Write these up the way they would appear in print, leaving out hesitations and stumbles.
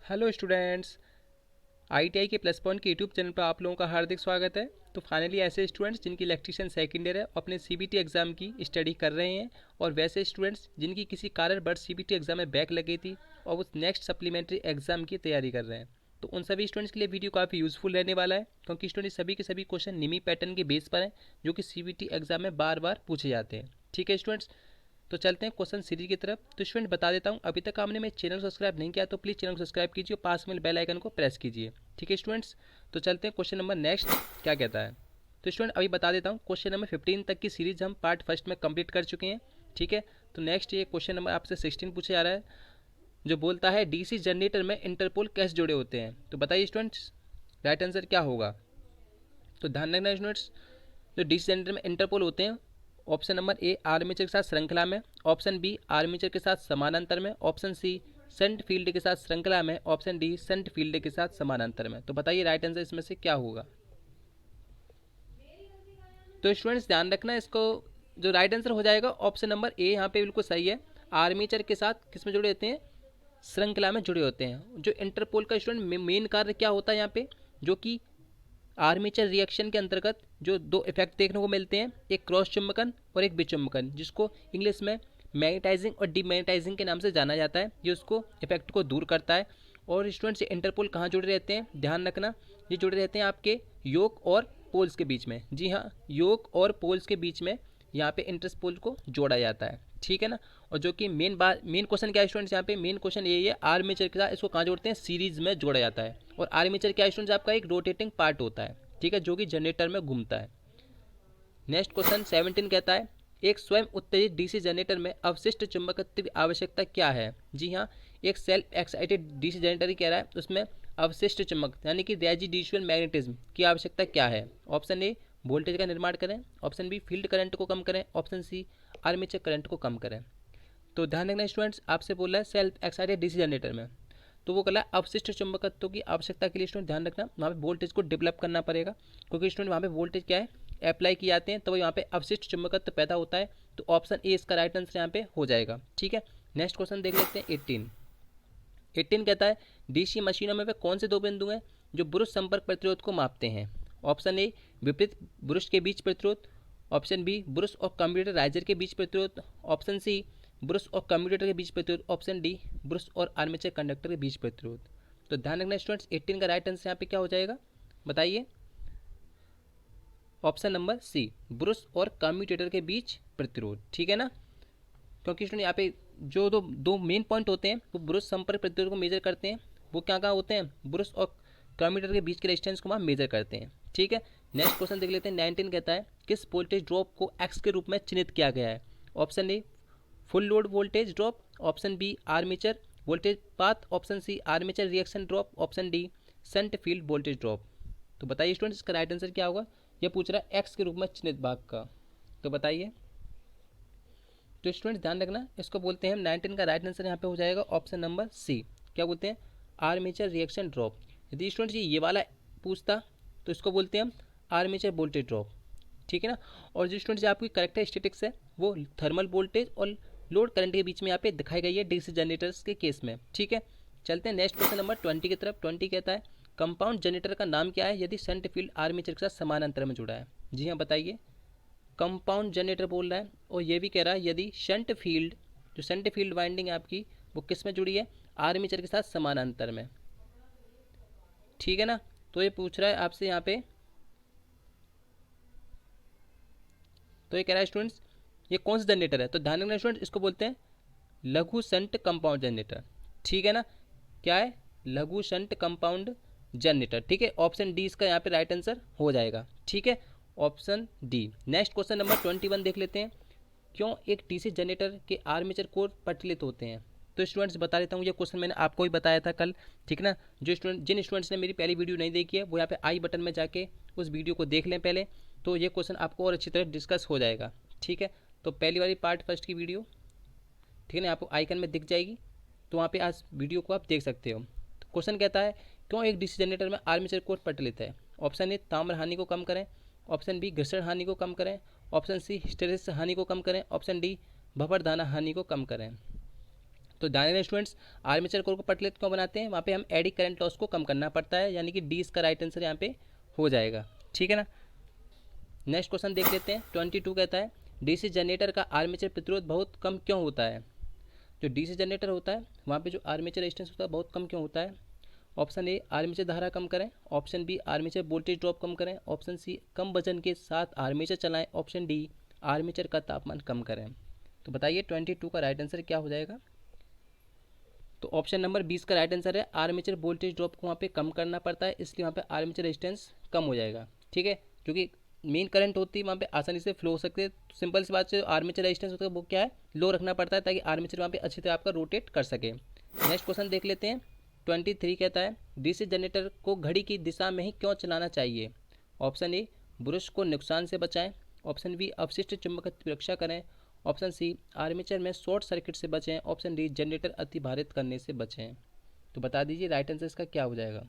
Hello students. ITI के plus point के YouTube channel पर आप लोगों का हार्दिक स्वागत है। तो फाइनली ऐसे स्टूडेंट्स जिनकी इलेक्ट्रीशियन सेकेंड ईयर है अपने सीबीटी एग्ज़ाम की स्टडी कर रहे हैं, और वैसे स्टूडेंट्स जिनकी किसी कारणवश सीबीटी एग्ज़ाम में बैक लगी थी और उस नेक्स्ट सप्लीमेंट्री एग्ज़ाम की तैयारी कर रहे हैं, तो उन सभी स्टूडेंट्स के लिए वीडियो काफ़ी यूज़फुल रहने वाला है, क्योंकि स्टूडेंट सभी के सभी क्वेश्चन निमी पैटर्न के बेस पर हैं जो कि सीबीटी एग्ज़ाम में बार बार पूछे जाते हैं। ठीक है स्टूडेंट्स, तो चलते हैं क्वेश्चन सीरीज की तरफ। तो स्टूडेंट बता देता हूँ, अभी तक आपने मेरे चैनल को सब्सक्राइब नहीं किया तो प्लीज़ चैनल को सब्सक्राइब कीजिए और पास में बेल आइकन को प्रेस कीजिए। ठीक है स्टूडेंट्स, तो चलते हैं क्वेश्चन नंबर नेक्स्ट क्या कहता है। तो स्टूडेंट अभी बता देता हूँ, क्वेश्चन नंबर 15 तक की सीरीज हम पार्ट फर्स्ट में कंप्लीट कर चुके हैं। ठीक है, तो नेक्स्ट ये क्वेश्चन नंबर आपसे 16 पूछा जा रहा है, जो बोलता है डीसी जनरेटर में इंटरपोल कैसे जुड़े होते हैं। तो बताइए स्टूडेंट्स, राइट आंसर क्या होगा। तो ध्यान रखना स्टूडेंट्स, जो डीसी जनरेटर में इंटरपोल होते हैं, ऑप्शन नंबर ए आर्मेचर के साथ श्रृंखला में, ऑप्शन बी आर्मेचर के साथ समानांतर में, ऑप्शन सी शंट फील्ड के साथ श्रृंखला में, ऑप्शन डी शंट फील्ड के साथ समानांतर में। तो बताइए राइट आंसर इसमें से क्या होगा। तो स्टूडेंट्स ध्यान रखना, इसको जो राइट आंसर हो जाएगा ऑप्शन नंबर ए यहाँ पे बिल्कुल सही है। आर्मेचर के साथ किस में जुड़े होते हैं, श्रृंखला में जुड़े होते हैं। जो इंटरपोल का स्टूडेंट मेन कार्य क्या होता है यहाँ पे, जो कि आर्मेचर रिएक्शन के अंतर्गत जो दो इफेक्ट देखने को मिलते हैं, एक क्रॉस चुंबकन और एक विचुंबकन, जिसको इंग्लिश में मैग्नेटाइजिंग और डीमैग्नेटाइजिंग के नाम से जाना जाता है, ये उसको इफेक्ट को दूर करता है। और स्टूडेंट्स इंटरपोल कहाँ जुड़े रहते हैं, ध्यान रखना, ये जुड़े रहते हैं आपके योक और पोल्स के बीच में। जी हाँ, योक और पोल्स के बीच में यहाँ पे इंटरपोल को जोड़ा जाता है। ठीक है ना। और जो कि मेन क्वेश्चन क्या है स्टूडेंट्स, यहाँ पे मेन क्वेश्चन यही है, आर्मेचर के साथ इसको कहाँ जोड़ते हैं, सीरीज में जोड़ा जाता है। और आर्मेचर क्या है स्टूडेंट्स, आपका एक रोटेटिंग पार्ट होता है, ठीक है, जो कि जनरेटर में घूमता है। नेक्स्ट क्वेश्चन 17 कहता है, एक स्वयं उत्तेजित डीसी जनरेटर में अवशिष्ट चुंबकत्व की आवश्यकता क्या है। जी हाँ, एक सेल्फ एक्साइटेड डीसी जनरेटर ही कह रहा है, उसमें अवशिष्ट चुंबक यानी कि रेजिड्यूशल मैग्नेटिज्म की आवश्यकता क्या है। ऑप्शन ए वोल्टेज का निर्माण करें, ऑप्शन बी फील्ड करंट को कम करें, ऑप्शन सी आर्मेचर करंट को कम करें। तो ध्यान रखना स्टूडेंट्स, आपसे बोल रहा है सेल्फ एक्साइटेड डीसी जनरेटर में, तो वो कहला अवशिष्ट चुंबकत्व की आवश्यकता के लिए स्टूडेंट ध्यान रखना, वहाँ पे वोल्टेज को डेवलप करना पड़ेगा, क्योंकि स्टूडेंट वहाँ पे वोल्टेज क्या है, अप्लाई किए जाते हैं, तो वहाँ पे अवशिष्ट चुंबकत्व पैदा होता है। तो ऑप्शन ए इसका राइट आंसर यहाँ पे हो जाएगा। ठीक है, नेक्स्ट क्वेश्चन देख लेते हैं 18 कहता है, डीसी मशीनों में वे कौन से दो बिंदु हैं जो ब्रुश संपर्क प्रतिरोध को मापते हैं। ऑप्शन ए विपरीत ब्रुश के बीच प्रतिरोध, ऑप्शन बी ब्रुश और कंप्यूटर राइजर के बीच प्रतिरोध, ऑप्शन सी ब्रुश और कम्यूटेटर के बीच प्रतिरोध, ऑप्शन डी ब्रुश और आर्मेचर कंडक्टर के बीच प्रतिरोध। तो ध्यान रखना स्टूडेंट्स, 18 का राइट आंसर यहाँ पे क्या हो जाएगा, बताइए। ऑप्शन नंबर सी ब्रुश और कम्यूटेटर के बीच प्रतिरोध। ठीक है ना, क्योंकि स्टूडेंट यहाँ पे जो दो दो मेन पॉइंट होते हैं वो ब्रुश संपर्क प्रतिरोध को मेजर करते हैं, वो क्या क्या होते हैं, ब्रुश और कम्यूटेटर के बीच के रेजिस्टेंस को वहाँ मेजर करते हैं। ठीक है, नेक्स्ट क्वेश्चन देख लेते हैं 19 कहता है, किस वोल्टेज ड्रॉप को एक्स के रूप में चिन्हित किया गया है। Option A full load voltage drop, option B armature voltage path, option C armature reaction drop, option D shunt field voltage drop. तो बताइए स्टूडेंट्स इसका राइट आंसर क्या होगा। यह पूछ रहा है एक्स के रूप में चिन्हित भाग का, तो बताइए। तो स्टूडेंट्स ध्यान रखना, इसको बोलते हैं 19 का राइट आंसर यहाँ पे हो जाएगा ऑप्शन नंबर सी, क्या बोलते हैं, आर्मेचर रिएक्शन ड्रॉप। यदि स्टूडेंट्स ये वाला पूछता तो इसको बोलते हैं हम आर्मेचर वोल्टेज ड्रॉप। ठीक है ना। और जो स्टूडेंट्स आपकी करेक्टरिस्टिक्स है वो थर्मल वोल्टेज और लोड करंट के बीच में यहाँ पे दिखाई गई है डीसी जनरेटर्स के केस में। ठीक है, चलते हैं नेक्स्ट क्वेश्चन नंबर 20 की तरफ। 20 कहता है, कंपाउंड जनरेटर का नाम क्या है यदि शंट फील्ड आर्मेचर के साथ समानांतर में जुड़ा है। जी हाँ बताइए, कंपाउंड जनरेटर बोल रहा है, और ये भी कह रहा है यदि शंट फील्ड, जो शंट फील्ड वाइंडिंग है आपकी, वो किस में जुड़ी है, आर्मेचर के साथ समानांतर में। ठीक है ना, तो ये पूछ रहा है आपसे यहाँ पे, तो ये कह रहा है स्टूडेंट्स ये कौन सा जनरेटर है। तो ध्यान रखना स्टूडेंट्स, इसको बोलते हैं लघु शंट कंपाउंड जनरेटर। ठीक है ना, क्या है, लघु शंट कंपाउंड जनरेटर। ठीक है, ऑप्शन डी इसका यहाँ पे राइट आंसर हो जाएगा। ठीक है, option D. Next question number 21 देख लेते हैं, क्यों एक डीसी जनरेटर के आर्मेचर कोर पटलित होते हैं। तो स्टूडेंट्स बता देता हूँ, ये क्वेश्चन मैंने आपको ही बताया था कल। ठीक ना, जिन स्टूडेंट्स ने मेरी पहली वीडियो नहीं देखी है वो यहाँ पे आई बटन में जाके उस वीडियो को देख लें पहले, तो ये क्वेश्चन आपको और अच्छी तरह डिस्कस हो जाएगा। ठीक है, तो पहली वाली पार्ट फर्स्ट की वीडियो, ठीक है ना, आपको आइकन में दिख जाएगी, तो वहाँ पे आज वीडियो को आप देख सकते हो। तो क्वेश्चन कहता है, क्यों एक डीसी जनरेटर में आर्मेचर कोर पटलित है। ऑप्शन ए ताम्र हानि को कम करें, ऑप्शन बी घर्षण हानि को कम करें, ऑप्शन सी हिस्टेरिस हानि को कम करें, ऑप्शन डी भंवर दाना हानि को कम करें। तो ध्यान रखना स्टूडेंट्स, आर्मेचर कोर को पटलेट क्यों बनाते हैं, वहाँ पे हम एडी करंट लॉस को कम करना पड़ता है, यानी कि डी इसका राइट आंसर यहाँ पे हो जाएगा। ठीक है ना। नेक्स्ट क्वेश्चन देख लेते हैं। 22 कहता है डीसी जनरेटर का आर्मेचर प्रतिरोध बहुत कम क्यों होता है। जो डीसी जनरेटर होता है वहाँ पे जो आर्मेचर रेजिस्टेंस होता है बहुत कम क्यों होता है। ऑप्शन ए आर्मेचर धारा कम करें, option B armature voltage drop कम करें, ऑप्शन सी कम वजन के साथ आर्मेचर चलाएं, ऑप्शन डी आर्मेचर का तापमान कम करें। तो बताइए 22 का राइट आंसर क्या हो जाएगा। तो ऑप्शन नंबर 20 का राइट आंसर है आर्मेचर वोल्टेज ड्रॉप को वहाँ पे कम करना पड़ता है, इसलिए वहाँ पे आर्मेचर रेजिस्टेंस कम हो जाएगा। ठीक है, क्योंकि मेन करंट होती है वहाँ पे आसानी से फ्लो हो सकते हैं। तो सिंपल सी बात से आर्मेचर रेजिस्टेंस होता है वो क्या है, लो रखना पड़ता है, ताकि आर्मेचर वहाँ पे अच्छी तरह आपका रोटेट कर सके। नेक्स्ट क्वेश्चन देख लेते हैं। 23 कहता है डीसी जनरेटर को घड़ी की दिशा में ही क्यों चलाना चाहिए। ऑप्शन ए ब्रश को नुकसान से बचाएं, ऑप्शन बी अपशिष्ट चुंबकत्व की रक्षा करें, ऑप्शन सी आर्मेचर में शॉर्ट सर्किट से बचें, ऑप्शन डी जनरेटर अति भारित करने से बचें। तो बता दीजिए राइट आंसर इसका क्या हो जाएगा।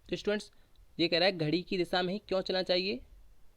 तो स्टूडेंट्स ये कह रहा है घड़ी की दिशा में ही क्यों चलना चाहिए।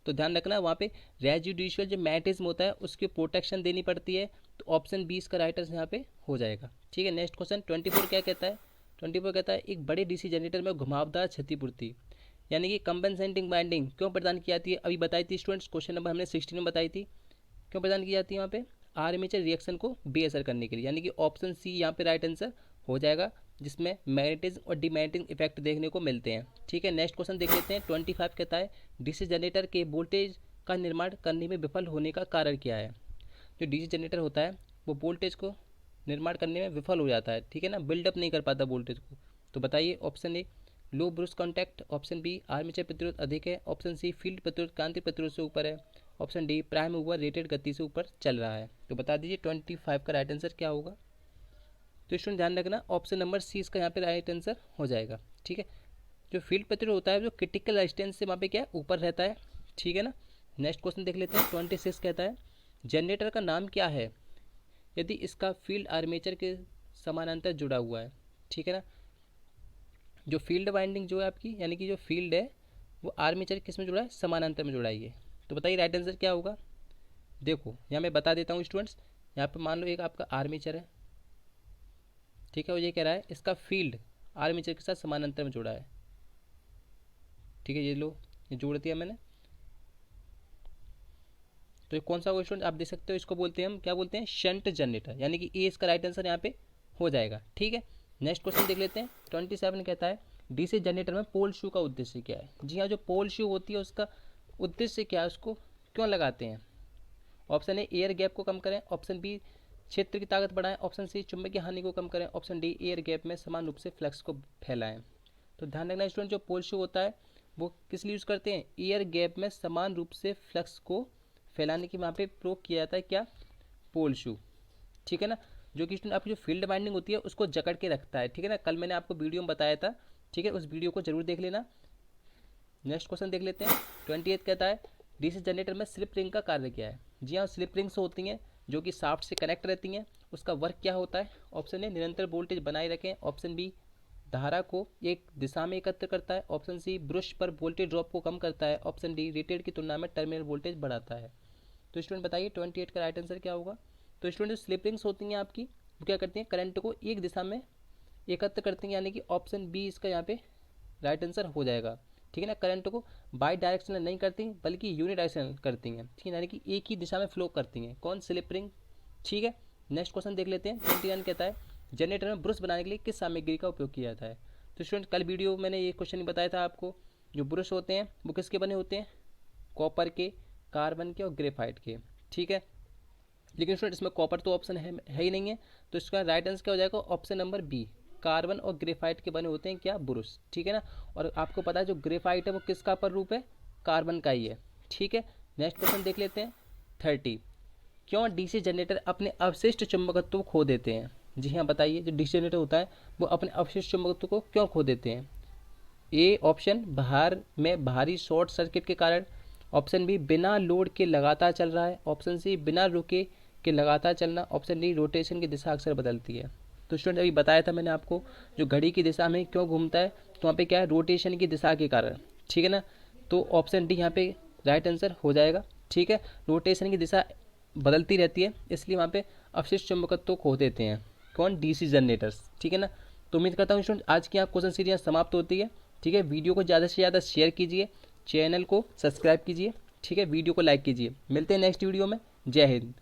तो ध्यान रखना वहाँ पे रेजिडुअल जो मैग्नेटिज्म होता है उसकी प्रोटेक्शन देनी पड़ती है। तो ऑप्शन 20 का राइट आंसर यहाँ पे हो जाएगा। ठीक है। नेक्स्ट क्वेश्चन 24 क्या कहता है। 24 कहता है एक बड़े डीसी जनरेटर में घुमावदार क्षतिपूर्ति यानी कि कंपनसेटिंग वाइंडिंग क्यों प्रदान की जाती है। अभी बताई थी स्टूडेंट्स, क्वेश्चन नंबर हमने 16 में बताई थी। क्यों प्रदान की जाती है वहाँ पे, आर्मेचर रिएक्शन को बेअसर करने के लिए, यानी कि ऑप्शन सी यहाँ पे राइट आंसर हो जाएगा, जिसमें मैग्नेटिज्म और डिमैग्नेटिज्म इफेक्ट देखने को मिलते हैं। ठीक है। नेक्स्ट क्वेश्चन देख लेते हैं। 25 कहता है डीसी जनरेटर के वोल्टेज का निर्माण करने में विफल होने का कारण क्या है। जो डीसी जनरेटर होता है वो वोल्टेज को निर्माण करने में विफल हो जाता है। ठीक है ना, बिल्डअप नहीं कर पाता वोल्टेज को। तो बताइए option A low brush contact, option B armature प्रतिरोध अधिक है, ऑप्शन सी फील्ड प्रतिरोध कांतिक प्रतिरोध से ऊपर है, option D prime mover rated गति से ऊपर चल रहा है। तो बता दीजिए 25 का राइट आंसर क्या होगा। तो स्टूडेंट ध्यान रखना ऑप्शन नंबर सी इसका यहाँ पे राइट आंसर हो जाएगा। ठीक है। जो फील्ड प्रतिरोध होता है जो क्रिटिकल रेजिस्टेंस से वहाँ पे क्या है ऊपर रहता है। ठीक है ना। नेक्स्ट क्वेश्चन देख लेते हैं। 26 कहता है जनरेटर का नाम क्या है यदि इसका फील्ड आर्मेचर के समानांतर जुड़ा हुआ है। ठीक है ना। जो फील्ड वाइंडिंग जो है आपकी, यानी कि जो फील्ड है वो आर्मेचर किस में जुड़ा है, समानांतर में जुड़ा है। तो बताइए राइट आंसर क्या होगा। देखो यहाँ मैं बता देता हूँ स्टूडेंट्स, यहाँ पे मान लो एक आपका आर्मेचर है। ठीक है। वो ये कह रहा है इसका फील्ड आर्मेचर के साथ समानांतर में जुड़ा है। ठीक है, ये लो ये जोड़ दिया मैंने। तो ये कौन सा होगा स्टूडेंट, आप देख सकते हो, इसको बोलते हैं हम क्या बोलते हैं, शंट जनरेटर, यानी कि ए इसका राइट आंसर यहाँ पे हो जाएगा। ठीक है। नेक्स्ट क्वेश्चन देख लेते हैं। 27 कहता है डीसी जनरेटर में पोल शू का उद्देश्य क्या है। जी हाँ, जो पोल शू होती है उसका उद्देश्य क्या है, उसको क्यों लगाते हैं। ऑप्शन ए एयर गैप को कम करें, ऑप्शन बी क्षेत्र की ताकत बढ़ाएं, ऑप्शन सी चुंबकीय हानि को कम करें, ऑप्शन डी एयर गैप में समान रूप से फ्लक्स को फैलाएं। तो ध्यान रखना स्टूडेंट, जो पोल शू होता है वो किस लिए यूज़ करते हैं, एयर गैप में समान रूप से फ्लक्स को फैलाने की वहाँ पे प्रयोग किया जाता है क्या, पोल शू। ठीक है ना, जो कि स्टूडेंट आपकी जो फील्ड बाइंडिंग होती है उसको जकड़ के रखता है। ठीक है ना, कल मैंने आपको वीडियो में बताया था। ठीक है, उस वीडियो को जरूर देख लेना। नेक्स्ट क्वेश्चन देख लेते हैं। 28 कहता है डीसी जनरेटर में स्लिप रिंग का कार्य क्या है। जी हाँ, स्लिप रिंग्स होती हैं जो कि शाफ्ट से कनेक्ट रहती हैं। उसका वर्क क्या होता है। ऑप्शन ए निरंतर वोल्टेज बनाए रखें, ऑप्शन बी धारा को एक दिशा में एकत्र करता है, ऑप्शन सी ब्रश पर वोल्टेज ड्रॉप को कम करता है, ऑप्शन डी रेटेड की तुलना में टर्मिनल वोल्टेज बढ़ाता है। तो स्टूडेंट बताइए 28 का राइट आंसर क्या होगा। तो स्टूडेंट जो स्लिप रिंग्स होती हैं आपकी वो क्या करती हैं, करंट को एक दिशा में एकत्र करती हैं, यानी कि ऑप्शन बी इसका यहाँ पे राइट आंसर हो जाएगा। ठीक है ना, करंट को बाई डायरेक्शनल नहीं करती बल्कि यूनिडायरेक्शनल करती हैं। ठीक है, यानी कि एक ही दिशा में फ्लो करती हैं। कौन, स्लिप रिंग। ठीक है। नेक्स्ट क्वेश्चन देख लेते हैं। 21 कहता है जनरेटर में ब्रश बनाने के लिए किस सामग्री का उपयोग किया जाता है। तो स्टूडेंट कल वीडियो मैंने ये क्वेश्चन बताया था आपको, जो ब्रश होते हैं वो किसके बने होते हैं, कॉपर के, कार्बन के और ग्रेफाइट के। ठीक है, लेकिन स्टूडेंट इसमें कॉपर तो ऑप्शन है ही नहीं है, तो इसका राइट आंसर क्या हो जाएगा, ऑप्शन नंबर बी, कार्बन और ग्रेफाइट के बने होते हैं क्या, ब्रश। ठीक है ना, और आपको पता है जो ग्रेफाइट है वो किसका पर रूप है, कार्बन का ही है। ठीक है। नेक्स्ट क्वेश्चन देख लेते हैं। 30 क्यों डीसी जनरेटर अपने अवशिष्ट चुंबकत्व को खो देते हैं। जी हाँ बताइए, जो डीसी जनरेटर होता है वो अपने अवशिष्ट चुंबकत्व को क्यों खो देते हैं। ए ऑप्शन बाहर में भारी शॉर्ट सर्किट के कारण, ऑप्शन बी बिना लोड के लगातार चल रहा है, ऑप्शन सी बिना रुके के लगातार चलना, ऑप्शन डी रोटेशन की दिशा अक्सर बदलती है। तो स्टूडेंट अभी बताया था मैंने आपको, जो घड़ी की दिशा में क्यों घूमता है, तो वहाँ पे क्या है, रोटेशन की दिशा के कारण। ठीक है ना, तो ऑप्शन डी यहाँ पे राइट आंसर हो जाएगा। ठीक है, रोटेशन की दिशा बदलती रहती है, इसलिए वहाँ पे अवशिष्ट चुंबकत्व खो देते हैं। कौन? DC generators. ठीक है ना। तो उम्मीद करता हूँ स्टूडेंट आज की यहाँ क्वेश्चन सीरीज यहाँ समाप्त होती है। ठीक है, वीडियो को ज़्यादा से ज़्यादा शेयर कीजिए, चैनल को सब्सक्राइब कीजिए। ठीक है, वीडियो को लाइक कीजिए। मिलते हैं नेक्स्ट वीडियो में। जय हिंद।